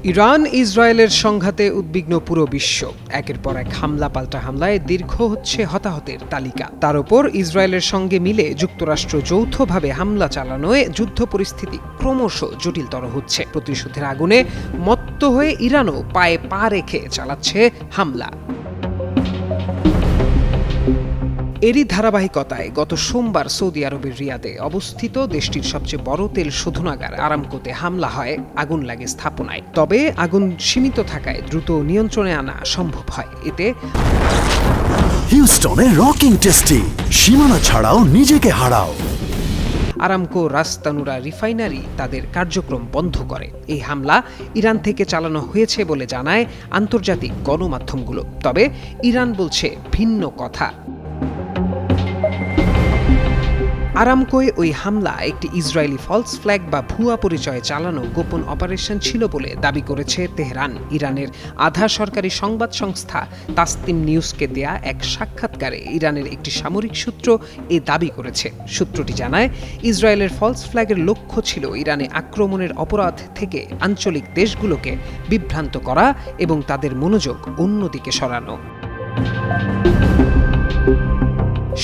Iran ইসরায়েলের সংঘাতে উদ্বিগ্ন পুরো বিশ্ব। একের পর এক হামলা পাল্টা হামলায় দীর্ঘ হচ্ছে হতাহতের তালিকা। তার উপর ইসরায়েলের সঙ্গে মিলে যুক্তরাষ্ট্র যৌথভাবে হামলা চালানোয় যুদ্ধ পরিস্থিতি ক্রমশ জটিলতর হচ্ছে। প্রতিশোধের আগুনে মত্ত হয়ে ইরানও পায়ে পা রেখে চালাচ্ছে হামলা। এরই ধারাবাহিকতায় গত সোমবার সৌদি আরবের রিয়াদে অবস্থিত দেশটির সবচেয়ে বড় তেল শোধনাগার আরামকোতে হামলা হয়, আগুন লাগে স্থাপনায়। তবে আগুন সীমিত থাকায় দ্রুত নিয়ন্ত্রণে আনা সম্ভব হয়। এতে হিউস্টনে রকিং টেস্টি, সীমানা ছাড়াও নিজেকে হারাও। আরামকো রাস্তানুরা রিফাইনারি তাদের কার্যক্রম বন্ধ করে। এই হামলা ইরান থেকে চালানো হয়েছে বলে জানায় আন্তর্জাতিক গণমাধ্যমগুলো। তবে ইরান বলছে ভিন্ন কথা। আরামকোয় ওই হামলা একটি ইসরায়েলি ফলস ফ্ল্যাগ বা ভুয়া পরিচয়ে চালানো গোপন অপারেশন ছিল বলে দাবি করেছে তেহরান। ইরানের আধা সরকারি সংবাদ সংস্থা তাসনিম নিউজকে দেয়া এক সাক্ষাৎকারে ইরানের একটি সামরিক সূত্র এ দাবি করেছে। সূত্রটি জানায়, ইসরায়েলের ফলস ফ্ল্যাগের লক্ষ্য ছিল ইরানে আক্রমণের অপরাধ থেকে আঞ্চলিক দেশগুলোকে বিভ্রান্ত করা এবং তাদের মনোযোগ অন্যদিকে সরানো।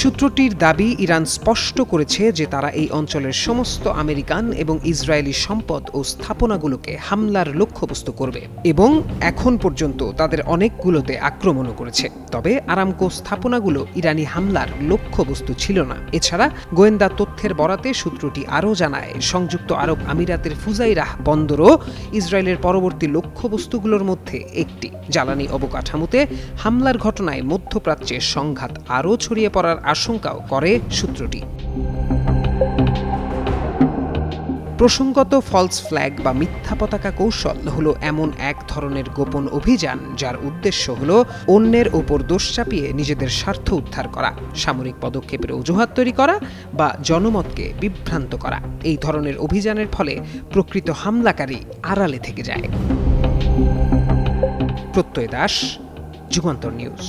সূত্রটির দাবি, ইরান স্পষ্ট করেছে যে তারা এই অঞ্চলের সমস্ত আমেরিকান এবং ইসরায়েলি সম্পদ ও স্থাপনাগুলোকে হামলার লক্ষ্যবস্তু করবে এবং এখন পর্যন্ত তাদের অনেকগুলোতে আক্রমণও করেছে। তবে আরামকো স্থাপনাগুলো ইরানি হামলার লক্ষ্যবস্তু ছিল না। এছাড়া গোয়েন্দা তথ্যের বরাতে সূত্রটি আরও জানায়, সংযুক্ত আরব আমিরাতের ফুজাইরাহ বন্দরও ইসরায়েলের পরবর্তী লক্ষ্যবস্তুগুলোর মধ্যে একটি। জ্বালানি অবকাঠামোতে হামলার ঘটনায় মধ্যপ্রাচ্যের সংঘাত আরও ছড়িয়ে পড়ার আশঙ্কাও করে সূত্রটি। প্রসঙ্গত ফলস ফ্ল্যাগ বা মিথ্যা পতাকা কৌশল হলো এমন এক ধরনের গোপন অভিযান যার উদ্দেশ্য হলো অন্যের ওপর দোষ চাপিয়ে নিজেদের স্বার্থ উদ্ধার করা, সামরিক পদক্ষেপের অজুহাত তৈরি করা বা জনমতকে বিভ্রান্ত করা। এই ধরনের অভিযানের ফলে প্রকৃত হামলাকারী আড়ালে থেকে যায়। প্রত্যয় দাস, যুগান্তর নিউজ।